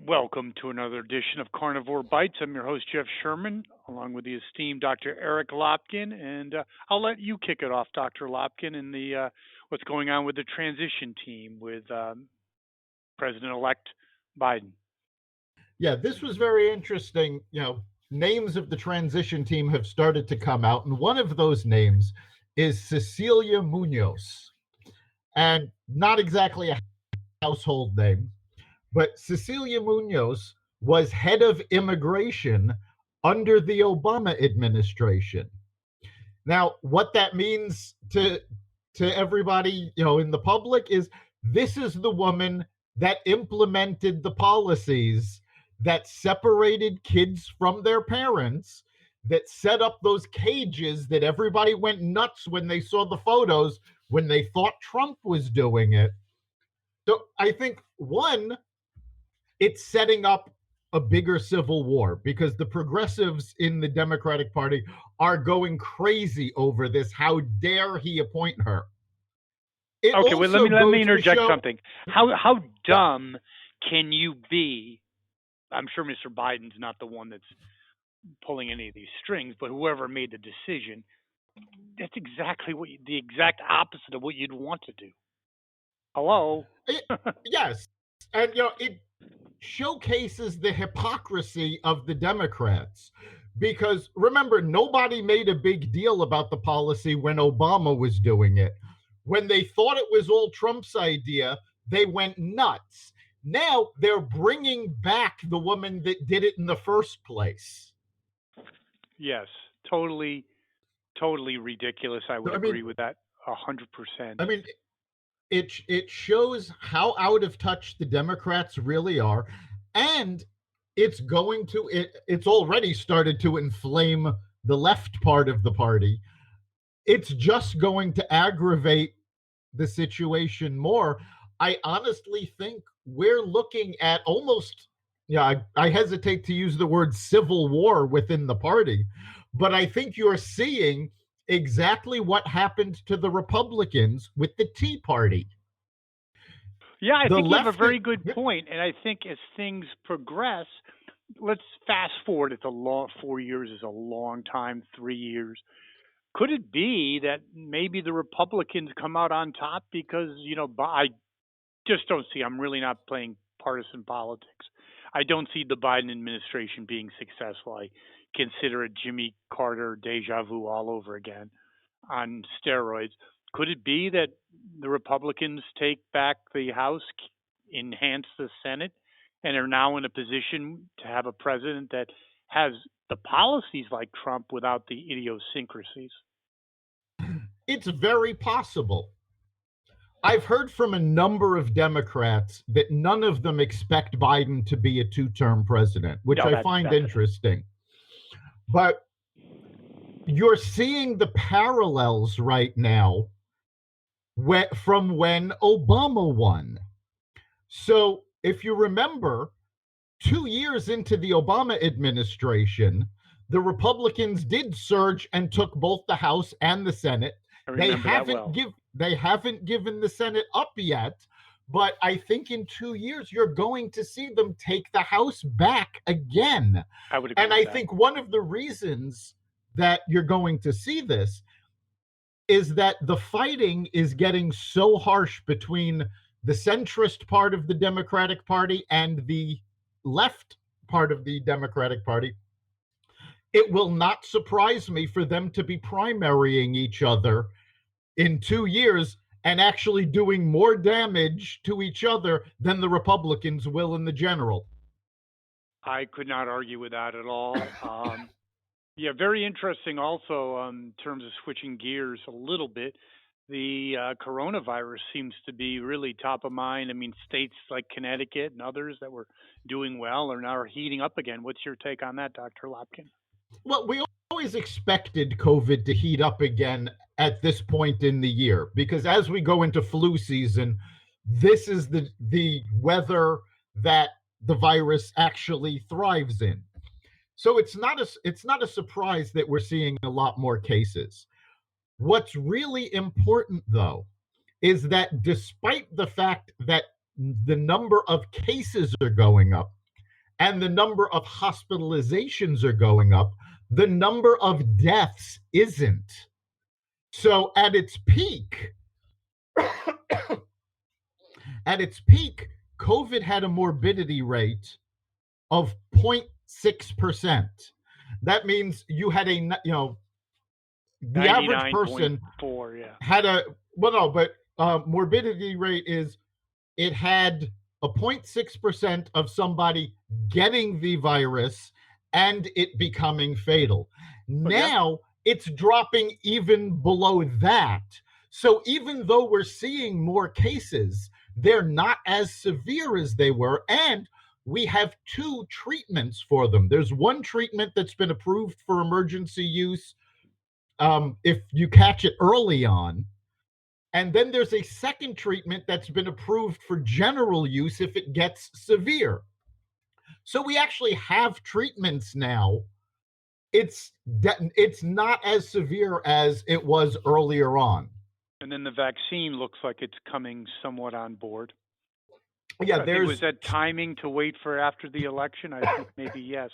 Welcome to another edition of Carnivore Bites. I'm your host, Jeff Sherman, along with the esteemed Dr. Eric Lopkin. And I'll let you kick it off, Dr. Lopkin, and what's going on with the transition team with President-elect Biden. Yeah, this was very interesting. Names of the transition team have started to come out, and one of those names is Cecilia Munoz. And not exactly a household name, but Cecilia Munoz was head of immigration under the Obama administration. Now, what that means to everybody, in the public is this is the woman that implemented the policies that separated kids from their parents, that set up those cages that everybody went nuts when they saw the photos, when they thought Trump was doing it. So I think, one, it's setting up a bigger civil war because the progressives in the Democratic Party are going crazy over this. How dare he appoint her? Okay, well, let me interject something. How dumb can you be? I'm sure Mr. Biden's not the one that's pulling any of these strings, but whoever made the decision, that's exactly the exact opposite of what you'd want to do. Hello? Yes. And, it showcases the hypocrisy of the Democrats. Because, remember, nobody made a big deal about the policy when Obama was doing it. When they thought it was all Trump's idea, they went nuts. Now they're bringing back the woman that did it in the first place. Yes, totally ridiculous. I would agree with that 100%. I mean, it shows how out of touch the Democrats really are, and it's already started to inflame the left part of the party. It's just going to aggravate the situation more. I honestly think we're looking at almost, I hesitate to use the word civil war within the party, but I think you're seeing exactly what happened to the Republicans with the Tea Party. Yeah, I think you have a very good point. And I think as things progress, let's fast forward. It's 4 years is a long time, 3 years. Could it be that maybe the Republicans come out on top because, I just don't see, I'm really not playing partisan politics. I don't see the Biden administration being successful. I consider it Jimmy Carter deja vu all over again on steroids. Could it be that the Republicans take back the House, enhance the Senate, and are now in a position to have a president that has the policies like Trump without the idiosyncrasies? It's very possible. I've heard from a number of Democrats that none of them expect Biden to be a two-term president, which I find interesting. But you're seeing the parallels right now from when Obama won. So if you remember, 2 years into the Obama administration, the Republicans did surge and took both the House and the Senate. They haven't given the Senate up yet, but I think in 2 years you're going to see them take the House back again. I would agree and with I that. think one of the reasons that you're going to see this is that the fighting is getting so harsh between the centrist part of the Democratic Party and the left part of the Democratic Party. It will not surprise me for them to be primarying each other in 2 years and actually doing more damage to each other than the Republicans will in the general. I could not argue with that at all. Yeah, very interesting also in terms of switching gears a little bit. The coronavirus seems to be really top of mind. I mean, states like Connecticut and others that were doing well are now heating up again. What's your take on that, Dr. Lopkin? Well, we always expected COVID to heat up again at this point in the year, because as we go into flu season, this is the weather that the virus actually thrives in. So it's not a surprise that we're seeing a lot more cases. What's really important, though, is that despite the fact that the number of cases are going up, and the number of hospitalizations are going up, the number of deaths isn't. So at its peak, COVID had a morbidity rate of 0.6%. That means you had the average person had morbidity rate is, it had a 0.6% of somebody getting the virus and it becoming fatal. Now it's dropping even below that. So even though we're seeing more cases, they're not as severe as they were, and we have 2 treatments for them. There's one treatment that's been approved for emergency use if you catch it early on. And then there's a second treatment that's been approved for general use if it gets severe. So we actually have treatments now. It's not as severe as it was earlier on. And then the vaccine looks like it's coming somewhat on board. Yeah, was that timing to wait for after the election? I think maybe yes.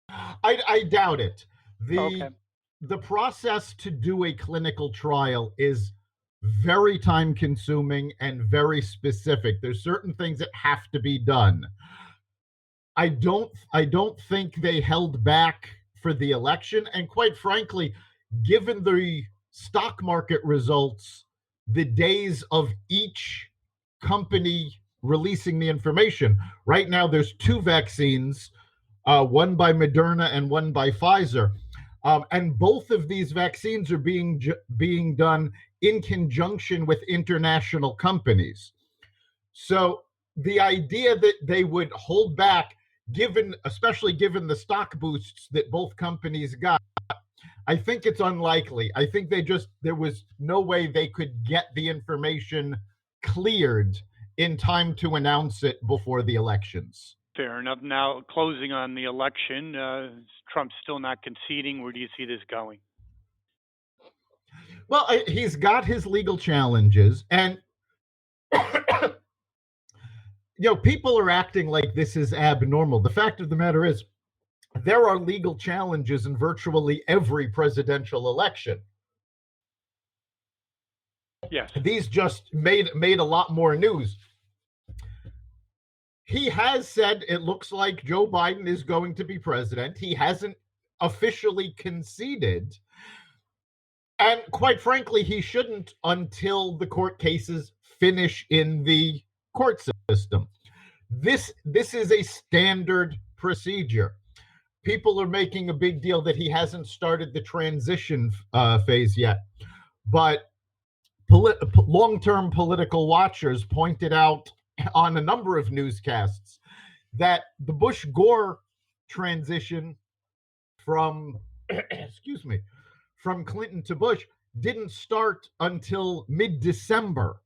I doubt it. The process to do a clinical trial is very time consuming and very specific. There's certain things that have to be done. I don't think they held back for the election, and quite frankly, given the stock market results, the days of each company releasing the information. Right now there's 2 vaccines, one by Moderna and one by Pfizer. And both of these vaccines are being done in conjunction with international companies. So the idea that they would hold back, especially given the stock boosts that both companies got, I think it's unlikely. I think there was no way they could get the information cleared in time to announce it before the elections. Fair enough. Now, closing on the election, Trump's still not conceding. Where do you see this going? Well, he's got his legal challenges, and people are acting like this is abnormal. The fact of the matter is, there are legal challenges in virtually every presidential election. Yes. These just made a lot more news. He has said it looks like Joe Biden is going to be president. He hasn't officially conceded. And quite frankly, he shouldn't until the court cases finish in the court system. This is a standard procedure. People are making a big deal that he hasn't started the transition phase yet. But long-term political watchers pointed out on a number of newscasts that the Bush-Gore transition from Clinton to Bush didn't start until mid-December,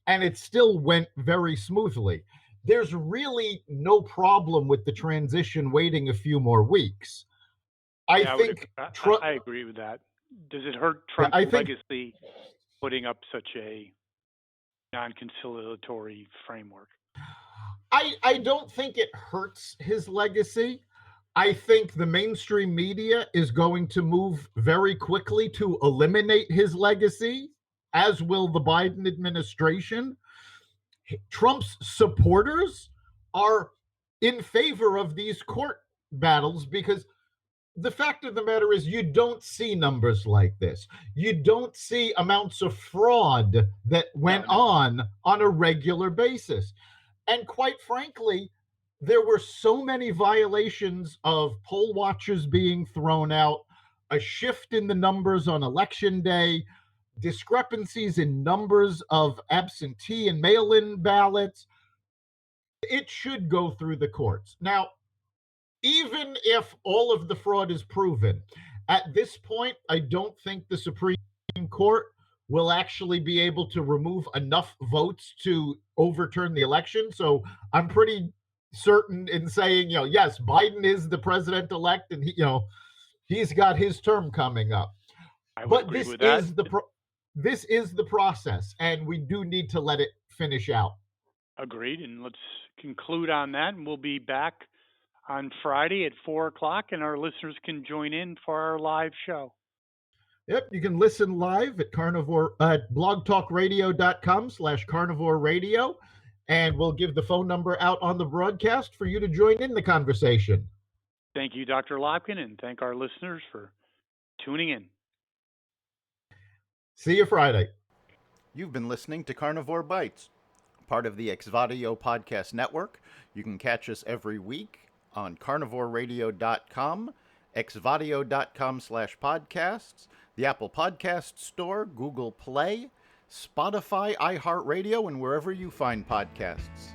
and it still went very smoothly. There's really no problem with the transition waiting a few more weeks. I agree with that. Does it hurt Trump's legacy putting up such a non-conciliatory framework? I don't think it hurts his legacy. I think the mainstream media is going to move very quickly to eliminate his legacy, as will the Biden administration. Trump's supporters are in favor of these court battles because the fact of the matter is you don't see numbers like this. You don't see amounts of fraud that went on a regular basis. And quite frankly, there were so many violations of poll watchers being thrown out, a shift in the numbers on election day, discrepancies in numbers of absentee and mail-in ballots. It should go through the courts. Now, even if all of the fraud is proven, at this point, I don't think the Supreme Court will actually be able to remove enough votes to overturn the election. So I'm pretty certain in saying, yes, Biden is the president-elect, and he's got his term coming up. But this is the process, and we do need to let it finish out. Agreed, and let's conclude on that, and we'll be back on Friday at 4 o'clock, and our listeners can join in for our live show. Yep, you can listen live at blogtalkradio.com/carnivore radio, and we'll give the phone number out on the broadcast for you to join in the conversation. Thank you, Dr. Lopkin, and thank our listeners for tuning in. See you Friday. You've been listening to Carnivore Bites, part of the Exvadio Podcast Network. You can catch us every week on carnivoreradio.com, exvadio.com/podcasts, the Apple Podcast Store, Google Play, Spotify, iHeartRadio, and wherever you find podcasts.